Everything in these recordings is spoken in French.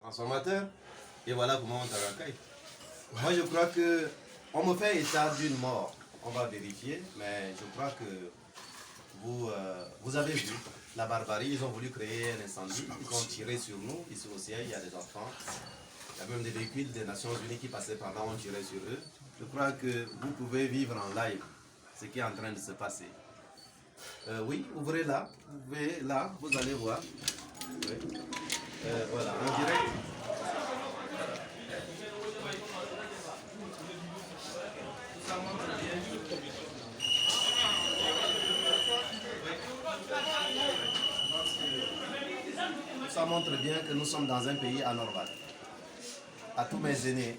consommateur, et voilà comment on t'accueille. Moi, je crois que on me fait état d'une mort. On va vérifier, mais je crois que vous avez vu la barbarie. Ils ont voulu créer un incendie, ils ont tiré sur nous. Ici au ciel, il y a des enfants. Il y a même des véhicules des Nations Unies qui passaient par là, ont tiré sur eux. Je crois que vous pouvez vivre en live ce qui est en train de se passer. Oui, ouvrez là, vous allez voir. Oui. Voilà, en direct. Ça montre bien que nous sommes dans un pays anormal. À tous mes aînés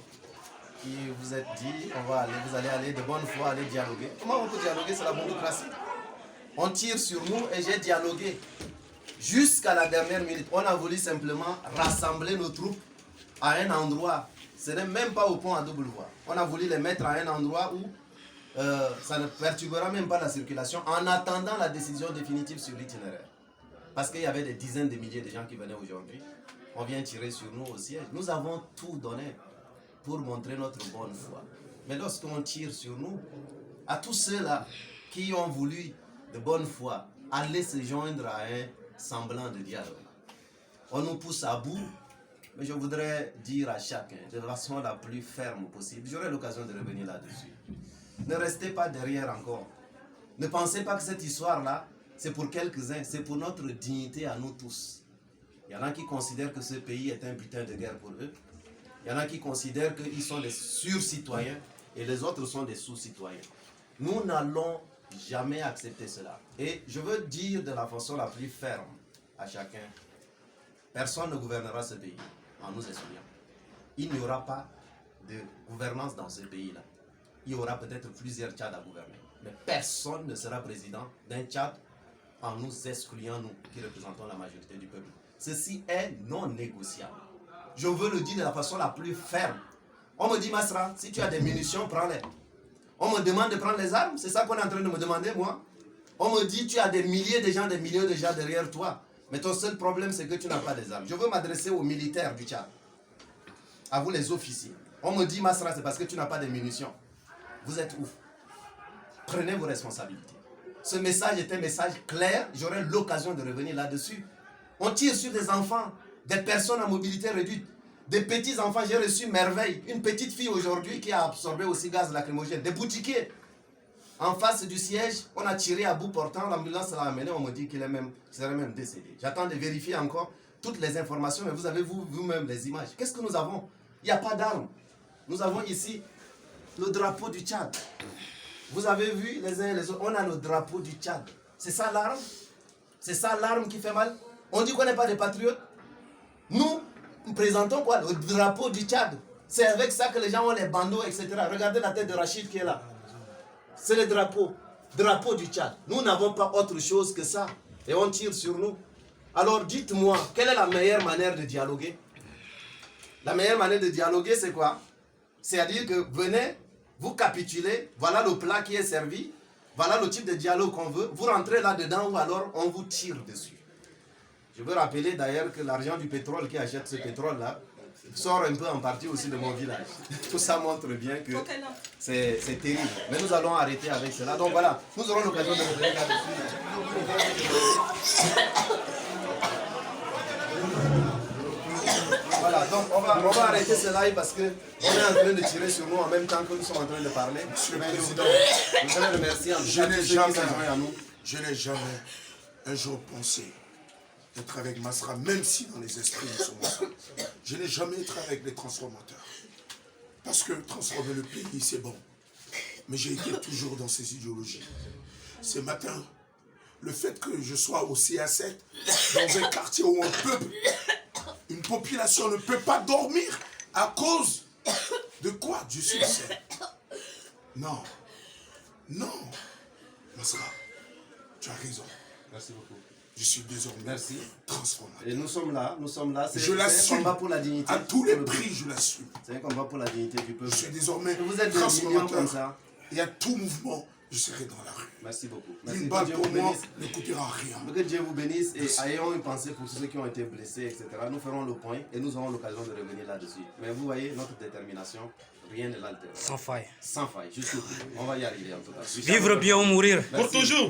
qui vous êtes dit, vous allez aller de bonne foi aller dialoguer. Comment on peut dialoguer? C'est la démocratie. On tire sur nous et j'ai dialogué. Jusqu'à la dernière minute, on a voulu simplement rassembler nos troupes à un endroit. Ce n'est même pas au pont à double voie. On a voulu les mettre à un endroit où ça ne perturbera même pas la circulation en attendant la décision définitive sur l'itinéraire. Parce qu'il y avait des dizaines de milliers de gens qui venaient aujourd'hui. On vient tirer sur nous au siège. Nous avons tout donné pour montrer notre bonne foi. Mais lorsqu'on tire sur nous, à tous ceux-là qui ont voulu de bonne foi aller se joindre à un semblant de dialogue, on nous pousse à bout. Mais je voudrais dire à chacun, de façon la plus ferme possible, j'aurai l'occasion de revenir là-dessus. Ne restez pas derrière encore. Ne pensez pas que cette histoire-là, c'est pour quelques-uns, c'est pour notre dignité à nous tous. Il y en a qui considèrent que ce pays est un butin de guerre pour eux. Il y en a qui considèrent qu'ils sont des sur-citoyens et les autres sont des sous-citoyens. Nous n'allons jamais accepter cela. Et je veux dire de la façon la plus ferme à chacun, personne ne gouvernera ce pays en nous excluant. Il n'y aura pas de gouvernance dans ce pays-là. Il y aura peut-être plusieurs Tchads à gouverner. Mais personne ne sera président d'un Tchad en nous excluant, nous qui représentons la majorité du peuple. Ceci est non négociable. Je veux le dire de la façon la plus ferme. On me dit, Masra, si tu as des munitions, prends-les. On me demande de prendre les armes, c'est ça qu'on est en train de me demander, moi. On me dit, tu as des milliers de gens, des millions de gens derrière toi. Mais ton seul problème, c'est que tu n'as pas des armes. Je veux m'adresser aux militaires du Tchad, à vous les officiers. On me dit, Masra, c'est parce que tu n'as pas de munitions. Vous êtes où? Prenez vos responsabilités. Ce message est un message clair, j'aurai l'occasion de revenir là-dessus. On tire sur des enfants, des personnes à mobilité réduite, des petits enfants. J'ai reçu Merveille, une petite fille aujourd'hui qui a absorbé aussi gaz lacrymogène, des boutiquiers. En face du siège, on a tiré à bout portant, l'ambulance l'a amené, on me dit qu'il serait même décédé. J'attends de vérifier encore toutes les informations, mais vous avez vous-même les images. Qu'est-ce que nous avons? Il n'y a pas d'armes. Nous avons ici le drapeau du Tchad. Vous avez vu les uns et les autres, on a le drapeau du Tchad. C'est ça l'arme? C'est ça l'arme qui fait mal? On dit qu'on n'est pas des patriotes. Nous présentons quoi? Le drapeau du Tchad. C'est avec ça que les gens ont les bandeaux, etc. Regardez la tête de Rachid qui est là. C'est le drapeau du Tchad. Nous n'avons pas autre chose que ça. Et on tire sur nous. Alors dites-moi, quelle est la meilleure manière de dialoguer? La meilleure manière de dialoguer, c'est quoi? C'est-à-dire que venez, vous capitulez, voilà le plat qui est servi, voilà le type de dialogue qu'on veut, vous rentrez là-dedans ou alors on vous tire dessus. Je veux rappeler d'ailleurs que l'argent du pétrole qui achète ce pétrole-là sort un peu en partie aussi de mon village. Tout ça montre bien que c'est terrible. Mais nous allons arrêter avec cela. Donc voilà, nous aurons l'occasion de revenir là-dessus. Voilà, donc on va arrêter ce live parce qu'on est en train de tirer sur nous en même temps que nous sommes en train de parler. Monsieur le Président, je voudrais remercier en je n'ai jamais un jour pensé être avec Masra, même si dans les esprits nous sommes ensemble. Je n'ai jamais été avec les transformateurs. Parce que transformer le pays, c'est bon. Mais j'ai été toujours dans ces idéologies. Ce matin, le fait que je sois au CA7, dans un quartier où un peuple, une population ne peut pas dormir à cause de quoi? Du succès. Non. Non. Masra, tu as raison. Merci beaucoup. Je suis désormais transformateur. Et nous sommes là. Je l'assume. C'est un combat pour la dignité. À tous les prix, je l'assume. C'est un combat pour la dignité du peuple. Je suis désormais vous êtes transformateur. comme ça. Il y a tout mouvement je serai dans la rue. Merci beaucoup. Merci. Une Que balle Dieu pour vous moi bénisse. ne coûtera rien. Que Dieu vous bénisse et ayons une pensée pour ceux qui ont été blessés, etc. Nous ferons le point et nous aurons l'occasion de revenir là-dessus. Mais vous voyez, notre détermination, rien ne l'altère. Sans faille. Sans faille, jusqu'au bout. On va y arriver en tout cas. Vivre bien ou mourir. Merci. Pour toujours.